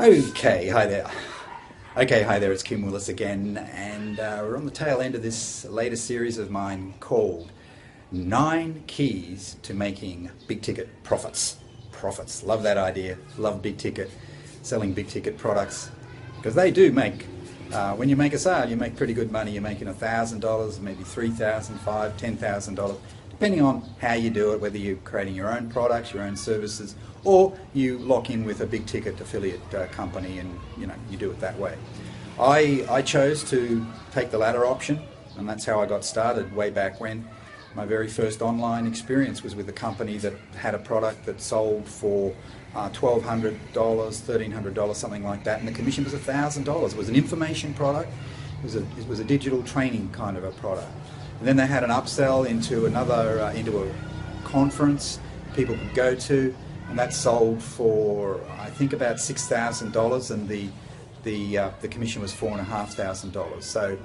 Okay, hi there. Okay, hi there, it's Kim Willis again, and we're on the tail end of this latest series of mine called 9 Keys to Making Big Ticket Profits. Profits, love that idea, love big ticket, selling big ticket products, because they do make, when you make a sale, you make pretty good money. You're making $1,000, maybe $3,000, $5,000, $10,000, depending on how you do it, whether you're creating your own products, your own services, or you lock in with a big ticket affiliate company and you do it that way. I chose to take the latter option, and that's how I got started way back when. My very first online experience was with a company that had a product that sold for $1,200, $1,300, something like that, and the commission was $1,000. It was an information product. It was a digital training kind of a product. And then they had an upsell into into a conference people could go to, and that sold for I think about $6,000, and the commission was $4,500. So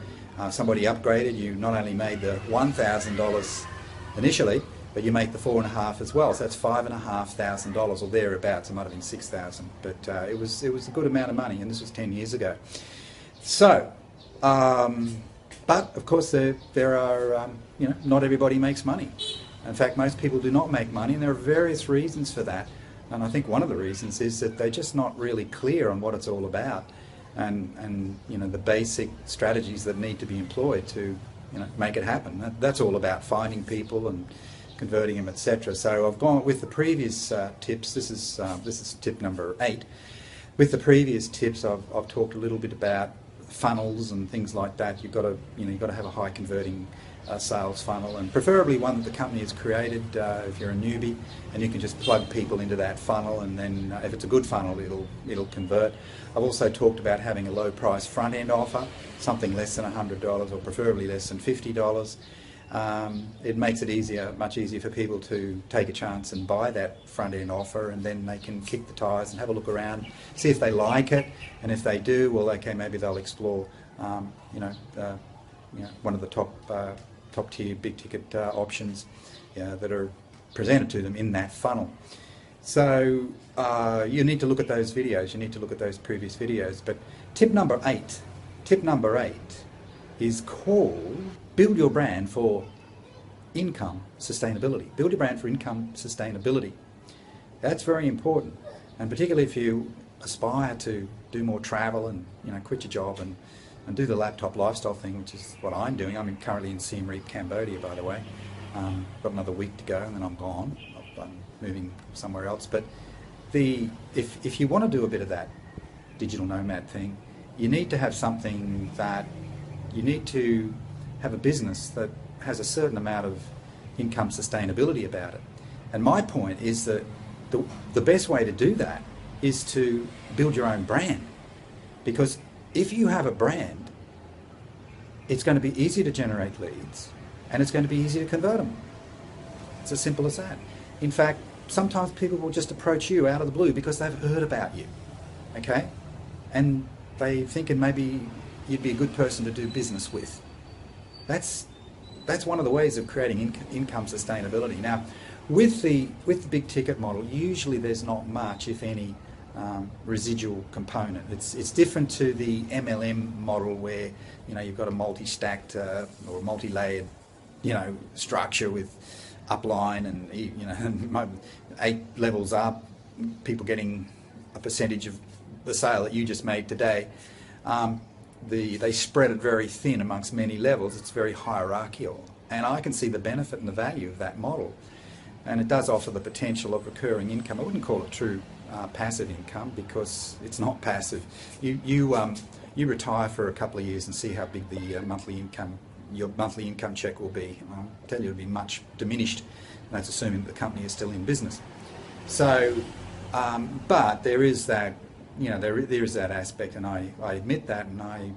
somebody upgraded. You not only made the $1,000 initially, but you make the $4,500 as well. So that's $5,500 or thereabouts. It might have been $6,000, but it was a good amount of money, and this was 10 years ago. So. But of course, there are not everybody makes money. In fact, most people do not make money, and there are various reasons for that. And I think one of the reasons is that they're just not really clear on what it's all about, and the basic strategies that need to be employed to make it happen. That's all about finding people and converting them, etc. So I've gone with the previous tips. This is tip number 8. With the previous tips, I've talked a little bit about funnels and things like that. You've got to have a high converting sales funnel, and preferably one that the company has created if you're a newbie, and you can just plug people into that funnel, and then if it's a good funnel, it'll convert. I've also talked about having a low price front end offer, something less than $100 or preferably less than $50. It makes it much easier for people to take a chance and buy that front end offer, and then they can kick the tires and have a look around, see if they like it, and if they do, well, okay, maybe they'll explore, one of the top tier big ticket options that are presented to them in that funnel. So you need to look at those videos. You need to look at those previous videos. But tip number 8 is called Build Your Brand for Income Sustainability. Build your brand for income sustainability. That's very important, and particularly if you aspire to do more travel and quit your job and do the laptop lifestyle thing, which is what I'm doing. I'm currently in Siem Cambodia, by the way. Got another week to go, and then I'm gone. I'm moving somewhere else. But if you want to do a bit of that digital nomad thing, you need to have something that you need to have a business that has a certain amount of income sustainability about it. And my point is that the best way to do that is to build your own brand. Because if you have a brand, it's going to be easy to generate leads, and it's going to be easy to convert them. It's as simple as that. In fact, sometimes people will just approach you out of the blue because they've heard about you, okay? And they're thinking maybe you'd be a good person to do business with. That's one of the ways of creating income sustainability. Now, with the big ticket model, usually there's not much, if any, residual component. It's different to the MLM model where you've got a multi-stacked or multi-layered structure with upline and 8 levels up, people getting a percentage of the sale that you just made today. They spread it very thin amongst many levels. It's very hierarchical, and I can see the benefit and the value of that model, and it does offer the potential of recurring income. I wouldn't call it true passive income, because it's not passive. You retire for a couple of years and see how big the your monthly income check will be. I'll tell you, it'll be much diminished, and that's assuming that the company is still in business. So, but there is that. There is that aspect, and I admit that, and I'm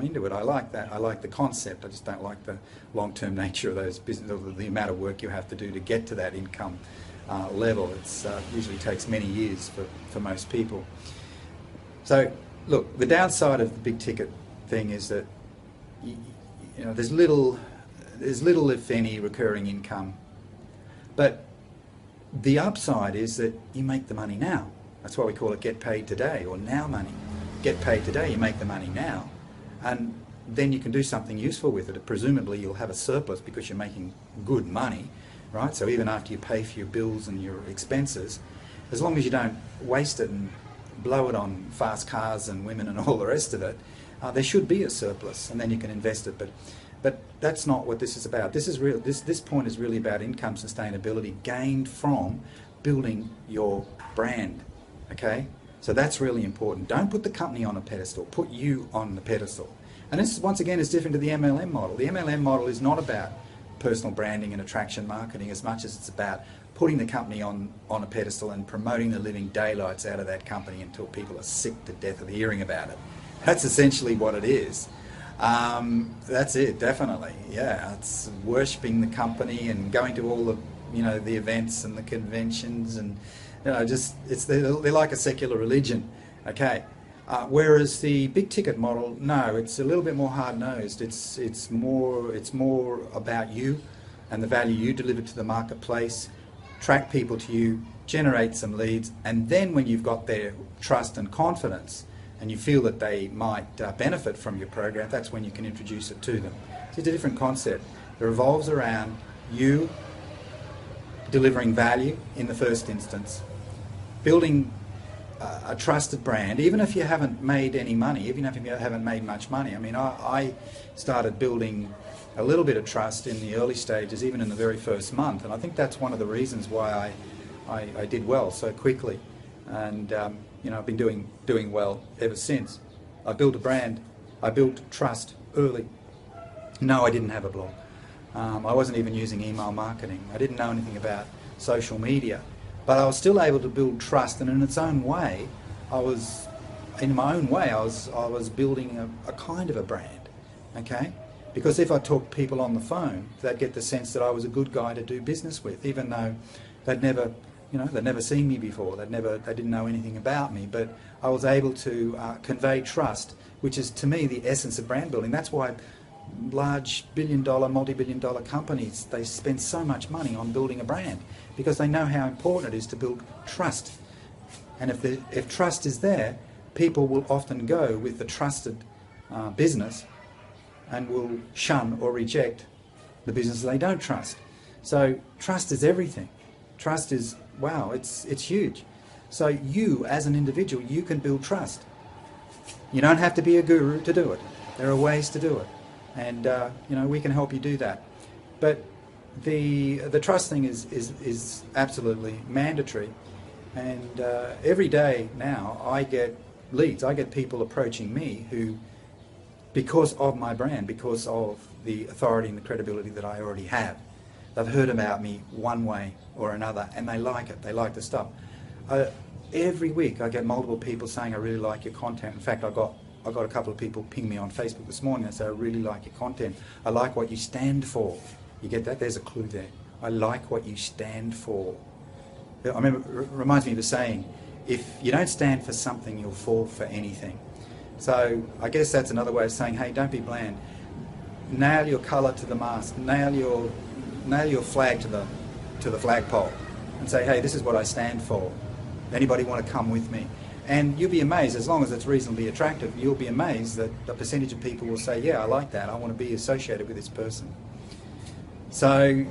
into it. I like that. I like the concept. I just don't like the long-term nature of those business, or the amount of work you have to do to get to that income level. It usually takes many years for most people. So, look, the downside of the big ticket thing is that there's little, if any, recurring income, but the upside is that you make the money now. That's why we call it get paid today, or now money. Get paid today, you make the money now, and then you can do something useful with it. Presumably you'll have a surplus because you're making good money, right? So even after you pay for your bills and your expenses, as long as you don't waste it and blow it on fast cars and women and all the rest of it, there should be a surplus, and then you can invest it. But that's not what this is about. This point is really about income sustainability gained from building your brand. Okay, so that's really important. Don't put the company on a pedestal. Put you on the pedestal. And this, once again, is different to the MLM model. The MLM model is not about personal branding and attraction marketing as much as it's about putting the company on a pedestal and promoting the living daylights out of that company until people are sick to death of hearing about it. That's essentially what it is. That's it, definitely. Yeah, it's worshipping the company and going to all the, the events and the conventions, and they're like a secular religion. Okay. Whereas the big ticket model, no, it's a little bit more hard nosed. It's more about you and the value you deliver to the marketplace. Attract people to you, generate some leads, and then when you've got their trust and confidence and you feel that they might benefit from your program, that's when you can introduce it to them. So it's a different concept. It revolves around you delivering value in the first instance, building a trusted brand, even if you haven't made any money, even if you haven't made much money. I mean, I started building a little bit of trust in the early stages, even in the very first month, and I think that's one of the reasons why I did well so quickly, and I've been doing well ever since. I built a brand, I built trust early. No, I didn't have a blog. I wasn't even using email marketing. I didn't know anything about social media. But I was still able to build trust, and in its own way, I was building a kind of a brand, okay? Because if I talked to people on the phone, they'd get the sense that I was a good guy to do business with, even though they'd never seen me before, they didn't know anything about me. But I was able to convey trust, which is to me the essence of brand building. That's why large billion-dollar, multi-billion-dollar companies, they spend so much money on building a brand, because they know how important it is to build trust. And if trust is there, people will often go with the trusted business and will shun or reject the business they don't trust. So trust is everything. Trust is, wow, it's huge. So you, as an individual, you can build trust. You don't have to be a guru to do it. There are ways to do it. And we can help you do that. But the trust thing is absolutely mandatory. And every day now I get leads. I get people approaching me who, because of my brand, because of the authority and the credibility that I already have, they've heard about me one way or another, and they like it. They like the stuff. Every week I get multiple people saying, I really like your content. In fact, I got a couple of people ping me on Facebook this morning and say, I really like your content. I like what you stand for. You get that? There's a clue there. I like what you stand for. I remember, it reminds me of the saying, if you don't stand for something, you'll fall for anything. So I guess that's another way of saying, hey, don't be bland. Nail your colour to the mast. Nail your flag to the flagpole, and say, hey, this is what I stand for. Anybody want to come with me? And you'll be amazed, as long as it's reasonably attractive, you'll be amazed that the percentage of people will say, yeah, I like that, I want to be associated with this person. So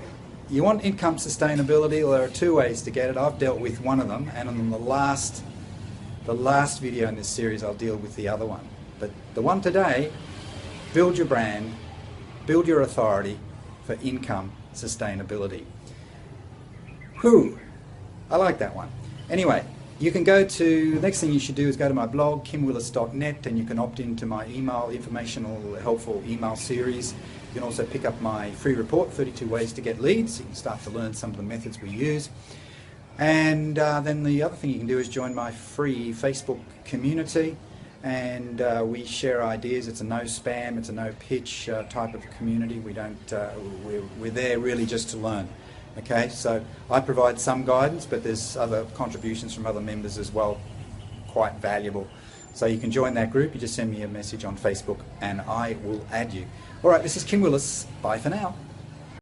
you want income sustainability? Well, there are two ways to get it. I've dealt with one of them, and on the last video in this series I'll deal with the other one. But the one today, build your brand, build your authority for income sustainability. Whew, I like that one. Anyway, you can go to, the next thing you should do is go to my blog, kimwillis.net, and you can opt into my email, informational, helpful email series. You can also pick up my free report, 32 Ways to Get Leads. You can start to learn some of the methods we use. And then the other thing you can do is join my free Facebook community, and we share ideas. It's a no spam, it's a no pitch type of community. We don't, we're there really just to learn. Okay, so I provide some guidance, but there's other contributions from other members as well, quite valuable. So you can join that group. You just send me a message on Facebook and I will add you. All right, this is Kim Willis. Bye for now.